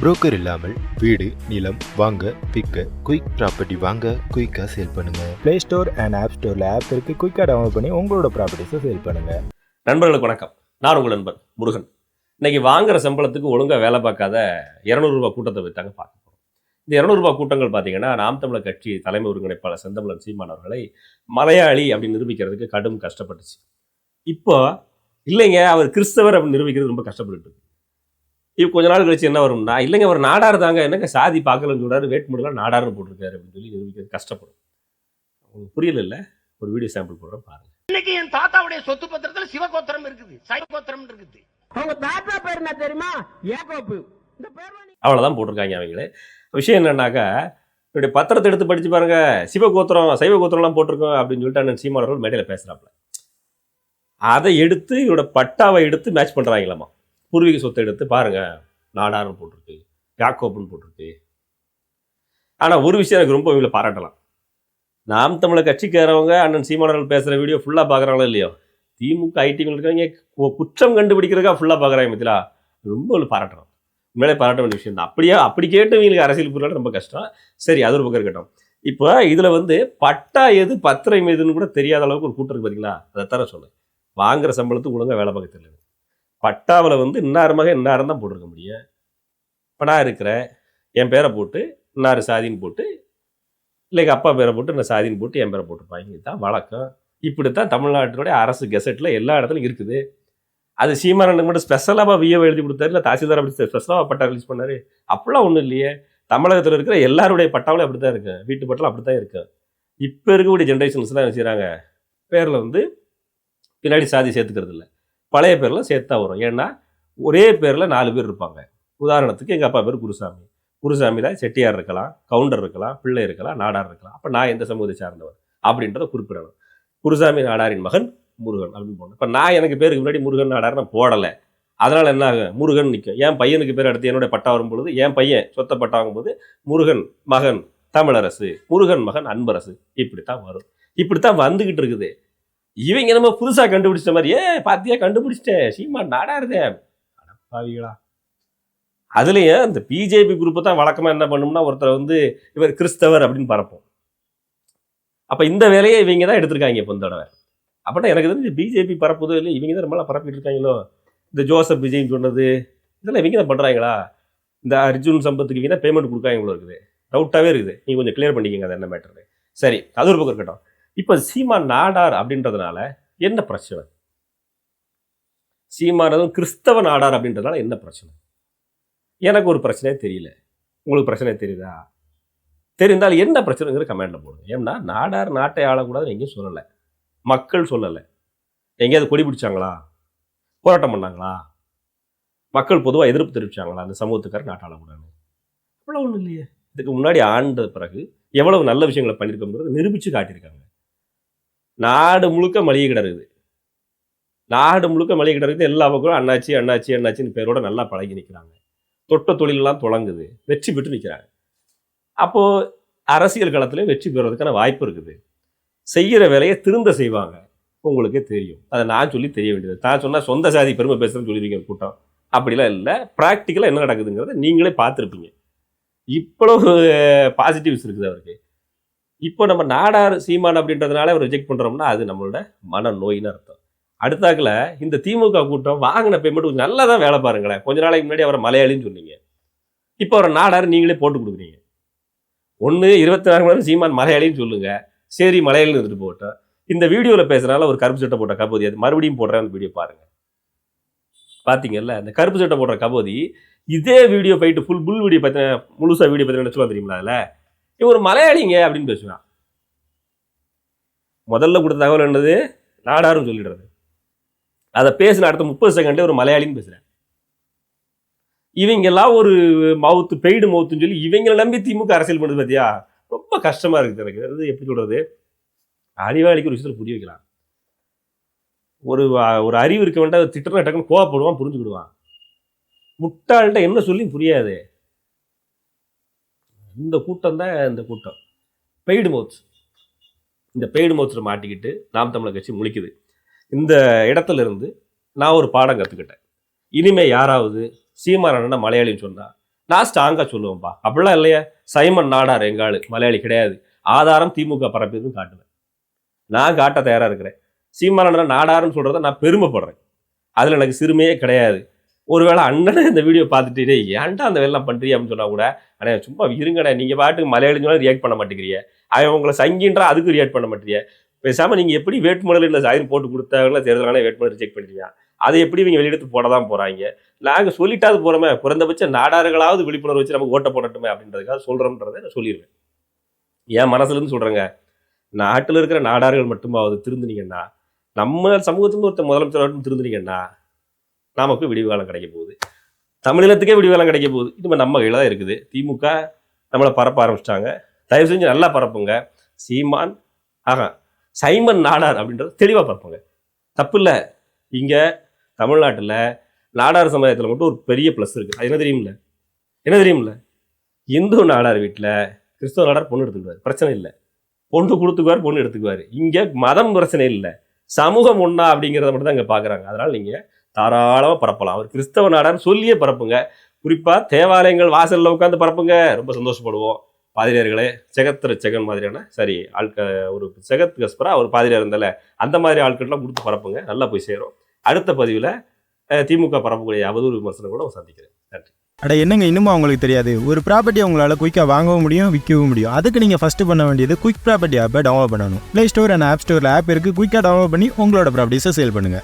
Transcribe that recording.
Broker இல்லாமல் வீடு நிலம் வாங்க விற்க குயிக் ப்ராப்பர்ட்டி வாங்க குயிக்காக சேல் பண்ணுங்க. ப்ளே ஸ்டோர் அண்ட் ஆப் ஸ்டோரில் ஆப் இருக்குது. குயிக்காக டவுன்லோட் பண்ணி உங்களோட ப்ராப்பர்ட்டிஸை சேல் பண்ணுங்க. நண்பர்களுக்கு வணக்கம். நான் உங்கள் நண்பன் முருகன். இன்னைக்கு வாங்குற சம்பளத்துக்கு ஒழுங்காக வேலை பார்க்காத 200 ரூபாய் கூட்டத்தை வைத்தாங்க பார்க்க போகிறோம். இந்த 200 ரூபாய் கூட்டங்கள் பார்த்தீங்கன்னா நாம் தமிழர் கட்சி தலைமை ஒருங்கிணைப்பாளர் செந்தமிழன் சீமான் அவர்களை மலையாளி அப்படின்னு நிரூபிக்கிறதுக்கு கடும் கஷ்டப்பட்டுச்சு. இப்போ இல்லைங்க அவர் கிறிஸ்தவர் அப்படின்னு நிரூபிக்கிறது ரொம்ப கஷ்டப்பட்டு. இப்போ கொஞ்ச நாள் கழிச்சு என்ன வரும்னா, இல்லைங்க அவர் நாடார் தாங்க, என்னங்க சாதி பார்க்கலன்னு சொல்றாரு, வேட்புமனுலாம் நாடார்னு போட்டிருக்காரு அப்படின்னு சொல்லி நிரூபிக்கிறது கஷ்டப்படும். உங்களுக்கு புரியல இல்ல? ஒரு வீடியோ சாம்பிள் போடுறேன் பாருங்க. இன்னைக்கு என் தாத்தாவுடைய சொத்து பத்திரத்துல சிவகோத்திரம் இருக்குது, சைவகோத்திரம் இருக்குது. அவங்க தாத்தா பேர் என்ன தெரியுமா? யாக்கோபு. இந்த பேர் அவ்வளவுதான் போட்டிருக்காங்க அவங்களே. விஷயம் என்னன்னாக்கா, என்னுடைய பத்திரத்தை எடுத்து படிச்சு பாருங்க, சிவகோத்திரம் சைவகோத்திரம்லாம் போட்டிருக்கோம் அப்படின்னு சொல்லிட்டு அண்ணன் சீமான் அவர்கள் மேடையில் பேசுறாப்புல. அதை எடுத்து இவரோட பட்டாவை எடுத்து மேட்ச் பண்றாங்களாமா. பூர்வீக சொத்தை எடுத்து பாருங்க, நாடார்னு போட்டிருக்கு, யாக்கோப்புன்னு போட்டிருக்கு. ஆனால் ஒரு விஷயம் எனக்கு ரொம்ப இவங்களை பாராட்டலாம். நாம் தமிழர் கட்சிக்காரவங்க அண்ணன் சீமானவர்கள் பேசுகிற வீடியோ ஃபுல்லாக பார்க்குறாங்களோ இல்லையோ, திமுக ஐடிகள் இருக்கிறவங்க குற்றம் கண்டுபிடிக்கிறதுக்காக ஃபுல்லாக பார்க்குறாங்க பத்திலா, ரொம்ப பாராட்டுறோம். உண்மையிலே பாராட்ட வேண்டிய விஷயம் தான். அப்படி கேட்டு இவங்களுக்கு அரசியல் புரியல ரொம்ப கஷ்டம். சரி, அது ஒரு பக்கம் இருக்கட்டும். இப்போ இதில் பட்டா எது பத்திரம் எதுன்னு கூட தெரியாத அளவுக்கு ஒரு கூட்டம் இருக்கு பார்த்தீங்களா? அதை தர சொன்னேன். வாங்குற சம்பளத்துக்கு ஒழுங்காக வேலை பார்க்க தெரியல. பட்டாவில் இன்னார் மகன் இன்னாரம் தான் போட்டிருக்க முடியும். இப்போ நான் இருக்கிறேன், என் பேரை போட்டு இன்னார் சாதின்னு போட்டு, இல்லைங்க அப்பா பேரை போட்டு நான் சாதின்னு போட்டு என் பேரை போட்டிருப்பாங்க. இதுதான் வழக்கம். இப்படித்தான் தமிழ்நாட்டினுடைய அரசு கெசட்டில் எல்லா இடத்துலையும் இருக்குது. அது சீமானனுக்கு மட்டும் ஸ்பெஷலாக விஏ எழுதி கொடுத்தாரு, இல்லை தாசில்தார் அப்படி ஸ்பெஷலாக பட்டா ரிலீஸ் பண்ணார். அப்படிலாம் ஒன்றும் இல்லையே. தமிழகத்தில் இருக்கிற எல்லாருடைய பட்டாவிலும் அப்படி தான் இருக்கு, வீட்டு பட்டாலும் அப்படி தான் இருக்கு. இப்போ இருக்கக்கூடிய ஜென்ரேஷன்ஸ்லாம் என்ன செய்கிறாங்க, பேரில் பின்னாடி சாதி சேர்த்துக்கிறது இல்லை, பழைய பேரில் சேர்த்தா வரும். ஏன்னா ஒரே பேரில் 4 பேர் இருப்பாங்க. உதாரணத்துக்கு எங்கள் அப்பா பேர் குருசாமி. குருசாமியில் செட்டியார் இருக்கலாம், கவுண்டர் இருக்கலாம், பிள்ளை இருக்கலாம், நாடார் இருக்கலாம். அப்போ நான் எந்த சமூகத்தை சார்ந்தவர் அப்படின்றத குறிப்பிடணும். குருசாமி நாடாரின் மகன் முருகன் அப்படின்னு போடணும். இப்போ நான் எனக்கு பேருக்கு முன்னாடி முருகன் நாடார் நான் போடலை. அதனால் என்ன ஆகும், முருகன் நிற்கும். என் பையனுக்கு பேர் அடுத்து என்னுடைய பட்டா வரும்பொழுது, என் பையன் சொத்த பட்டா வாங்கும்போது முருகன் மகன் தமிழரசு, முருகன் மகன் அன்பரசு, இப்படித்தான் வரும். இப்படித்தான் வந்துக்கிட்டு இருக்குது. இவங்க நம்ம புதுசாக கண்டுபிடிச்ச மாதிரி, பாத்தியா கண்டுபிடிச்சிட்டேன் சீமான் நாடாருதே அடப்பாவிகளா. அதுலேயே இந்த பிஜேபி குரூப்பை தான் வழக்கமாக என்ன பண்ணும்னா, ஒருத்தர் இவர் கிறிஸ்தவர் அப்படின்னு பரப்போம். அப்போ இந்த வேலையை இவங்க தான் எடுத்திருக்காங்க இப்போ இந்த தடவை. அப்படின்னா எனக்கு தெரிஞ்சு பிஜேபி பரப்புதோ இல்லை, இவங்க தான் ரொம்பலாம் பரப்பிட்டு இருக்காங்களோ. இந்த ஜோசப் விஜய்ன்னு சொன்னது இதெல்லாம் இவங்க தான் பண்ணுறாங்களா? இந்த அர்ஜுன் சம்பத்துக்கு இவங்க தான் பேமெண்ட் கொடுக்காங்களோ இருக்குது. டவுட்டாகவே இருக்குது. நீங்கள் கொஞ்சம் கிளியர் பண்ணிக்கோங்க அது என்ன மேட்டர். சரி, அது ஒரு பக்கம் இருக்கட்டும். இப்போ சீமான் நாடார் அப்படின்றதுனால என்ன பிரச்சனை? சீமானதும் கிறிஸ்தவ நாடார் அப்படின்றதுனால என்ன பிரச்சனை? எனக்கு ஒரு பிரச்சனையே தெரியல. உங்களுக்கு பிரச்சனை தெரியுதா? தெரிந்தால் என்ன பிரச்சனைங்கிற கமெண்ட்ல போடுங்க. ஏன்னா நாடார் நாட்டை ஆளக்கூடாதுன்னு எங்கேயும் சொல்லலை, மக்கள் சொல்லலை. எங்கேயாவது கொடி பிடிச்சாங்களா, போராட்டம் பண்ணாங்களா, மக்கள் பொதுவாக எதிர்ப்பு தெரிவிச்சாங்களா அந்த சமூகத்துக்கார நாட்டை ஆளக்கூடாதுன்னு? அவ்வளோ ஒன்றும் இல்லையே. இதுக்கு முன்னாடி ஆண்ட பிறகு எவ்வளவு நல்ல விஷயங்களை பண்ணியிருக்கோங்கிறது நிரூபித்து காட்டியிருக்காங்க. நாடு முழுக்க மளிகை கடை இருக்குது. நாடு முழுக்க மளிகை கடை இருக்குது. எல்லா பக்கம் அண்ணாச்சி அண்ணாச்சி அண்ணாச்சின்னு பேரோட நல்லா பழகி நிற்கிறாங்க. தொட்ட தொழிலெல்லாம் தொடங்குது, வெற்றி பெற்று நிற்கிறாங்க. அப்போது அரசியல் களத்தில் வெற்றி பெறுறதுக்கான வாய்ப்பு இருக்குது. செய்கிற வேலையை திருந்த செய்வாங்க. உங்களுக்கே தெரியும். அதை நான் சொல்லி தெரிய வேண்டியது. நான் சொன்னால் சொந்த சாதி பெருமை பேசுகிறேன்னு சொல்லியிருக்கீங்க கூட்டம். அப்படிலாம் இல்லை. ப்ராக்டிக்கலாக என்ன நடக்குதுங்கிறத நீங்களே பார்த்துருப்பீங்க. இவ்வளவு பாசிட்டிவ்ஸ் இருக்குது அவருக்கு. இப்போ நம்ம நாடார் சீமான் அப்படின்றதுனால அவர் ரிஜெக்ட் பண்ணுறோம்னா அது நம்மளோட மன நோயின்னு அர்த்தம். அடுத்தாக்கில் இந்த திமுக கூட்டம் வாங்கின பேமெண்ட் கொஞ்சம் நல்லா தான் வேலை பாருங்களேன். கொஞ்ச நாளைக்கு முன்னாடி அவரை மலையாளின்னு சொன்னீங்க, இப்போ அவரை நாடார் நீங்களே போட்டு கொடுக்குறீங்க. 24 மணி நேரம் சீமான் மலையாளின்னு சொல்லுங்க, சரி மலையாளின்னு இருந்துட்டு போட்டோம். இந்த வீடியோவில் பேசுறதுனால ஒரு கருப்பு சட்டை போட்ட கபோதி அது மறுபடியும் போடுறேன். அந்த வீடியோ பாருங்க. பார்த்தீங்கல்ல, இந்த கருப்பு சட்டை போடுற கபோதி இதே வீடியோ போயிட்டு புல் வீடியோ பார்த்தீங்கன்னா முழுசா வீடியோ பார்த்தீங்கன்னா சொல்லுவா தெரியுங்களா? அதில் இவர் மலையாளிங்க அப்படின்னு பேசுவான். முதல்ல கொடுத்த தகவல் என்னது, நாடாருன்னு சொல்லிடுறது. அதை பேசின அடுத்த 30 செகண்டே ஒரு மலையாளின்னு பேசுகிறேன். இவங்கெல்லாம் ஒரு மவுத்து பெய்டு மவுத்துன்னு சொல்லி இவங்களை நம்பி திமுக அரசியல் பண்ணுறது பார்த்தியா, ரொம்ப கஷ்டமாக இருக்குது எனக்கு. அது எப்படி சொல்கிறது, அறிவாளிக்கு ஒரு விஷயத்தில் புரிய வைக்கலாம். ஒரு அறிவு இருக்க வேண்டாம், திட்டம் டக்குன்னு கோவப்படுவான், புரிஞ்சுக்கிடுவான். முட்டாள்கிட்ட என்ன சொல்லி புரியாது. இந்த கூட்டம் தான் இந்த கூட்டம், பெய்டு மவுத்ஸ். இந்த பெய்டு மவுத்ஸில் மாட்டிக்கிட்டு நாம் தமிழர் கட்சி முழிக்குது. இந்த இடத்துல இருந்து நான் ஒரு பாடம் கற்றுக்கிட்டேன். இனிமேல் யாராவது சீமான் அண்ணனை மலையாளின்னு சொன்னால் நான் ஸ்ட்ராங்கா சொல்லுவேன்ப்பா. அப்படிலாம் இல்லையா, சைமன் நாடார் எங்க ஆளு, மலையாளி கிடையாது. ஆதாரம் திமுக பரப்பியதும் காட்டுவேன். நான் காட்ட தயாரா இருக்கிறேன். சீமானண்ணன் நாடாருன்னு சொல்றத நான் பெருமைப்படுறேன். அதுல எனக்கு சிறுமையே கிடையாது. ஒருவேளை அண்ணனை இந்த வீடியோ பார்த்துட்டு ஏன்டா அந்த வேலைலாம் பண்றீங்க அப்படின்னு சொன்னா கூட, அண்ணே சும்மா இருங்கண்ணே, நீங்க பாட்டுக்கு மலையாளி சொன்னா ரியாக்ட் பண்ண மாட்டேங்கிறீங்க, அவன் உங்களை சங்கின்றா அதுக்கு ரியாக்ட் பண்ண மாட்டேங்க, பேசாம நீங்க எப்படி வேட்புமனுல இல்லை சாயம் போட்டு கொடுத்தாங்களோ தேர்தலான வேட்புமனு ரிஜெக்ட் பண்ணிட்டீங்க, அதை எப்படி இவங்க வெளியெடுத்து போட தான் போறாங்க. நாங்க சொல்லிட்டாது போறோமே, குறைந்தபட்ச நாடார்களாவது விழிப்புணர்வு வச்சு நமக்கு ஓட்ட போடட்டுமே அப்படின்றதுக்காக சொல்றோம்ன்றதை நான் சொல்லிடுவேன். என் மனசுல இருந்து சொல்றேங்க. நாட்டில் இருக்கிற நாடார்கள் மட்டுமாவது திருந்துனீங்கன்னா, நம்ம சமூகத்துல ஒருத்த முதலமைச்சர் திருந்துனீங்கன்னா நமக்கு விடிவுகாலம் கிடைக்க போகுது, தமிழினத்துக்கே விடிவுகாலம் கிடைக்க போகுது. இது நம்ம கையில் தான் இருக்குது. திமுக நம்மளை பரப்ப ஆரம்பிச்சிட்டாங்க. தயவு செஞ்சு நல்லா பரப்புங்க. சீமான் சைமன் நாடார் அப்படின்றது தெளிவாக பரப்புங்க. தப்பு இல்லை. இங்கே தமிழ்நாட்டில் நாடார் சமுதாயத்தில் மட்டும் ஒரு பெரிய ப்ளஸ் இருக்குது. அது என்ன தெரியுமில்ல, இந்து நாடார் வீட்டில் கிறிஸ்தவ நாடார் பொண்ணு எடுத்துக்குவார், பிரச்சனை இல்லை. பொண்ணு கொடுத்துக்குவார், பொண்ணு எடுத்துக்குவார். இங்கே மதம் பிரச்சனை இல்லை, சமூகம் ஒன்றா அப்படிங்கிறத மட்டும் தான் இங்கே பார்க்குறாங்க. அதனால் நீங்கள் தாராளமாக பரப்பலாம். அவர் கிறிஸ்தவ நாடார் சொல்லியே பரப்புங்க. குறிப்பாக தேவாலயங்கள் வாசலில் உட்காந்து பரப்புங்க, ரொம்ப சந்தோஷப்படுவோம். பாதிரியார்களே, செகன் மாதிரியான ஒரு செகத் கஸ்பரா ஒரு பாதிரியார் இருந்தால அந்த மாதிரி ஆட்கள்லாம் கொடுத்து பரப்புங்க, நல்லா போய் சேரும். அடுத்த பதிவில் திமுக பரப்பக்கூடிய அவதூறு விமர்சனம் கூட சந்திக்கிறேன். நன்றி. அட என்னங்க இன்னும் அவங்களுக்கு தெரியாது, ஒரு ப்ராப்பர்ட்டியை உங்களால் குயிக்காக வாங்கவும் முடியும், விற்கவும் முடியும். அதுக்கு நீங்கள் ஃபஸ்ட்டு பண்ண வேண்டியது குயிக் ப்ராப்பர்ட்டி ஆப்பை டவுன்லோட் பண்ணணும். ப்ளே ஸ்டோர் அண்ட் ஆப் ஸ்டோரில் ஆப் இருக்குது. குயிக்காக டவுன்லோட் பண்ணி உங்களோட ப்ராப்பர்ட்டிஸை சேல் பண்ணுங்கள்.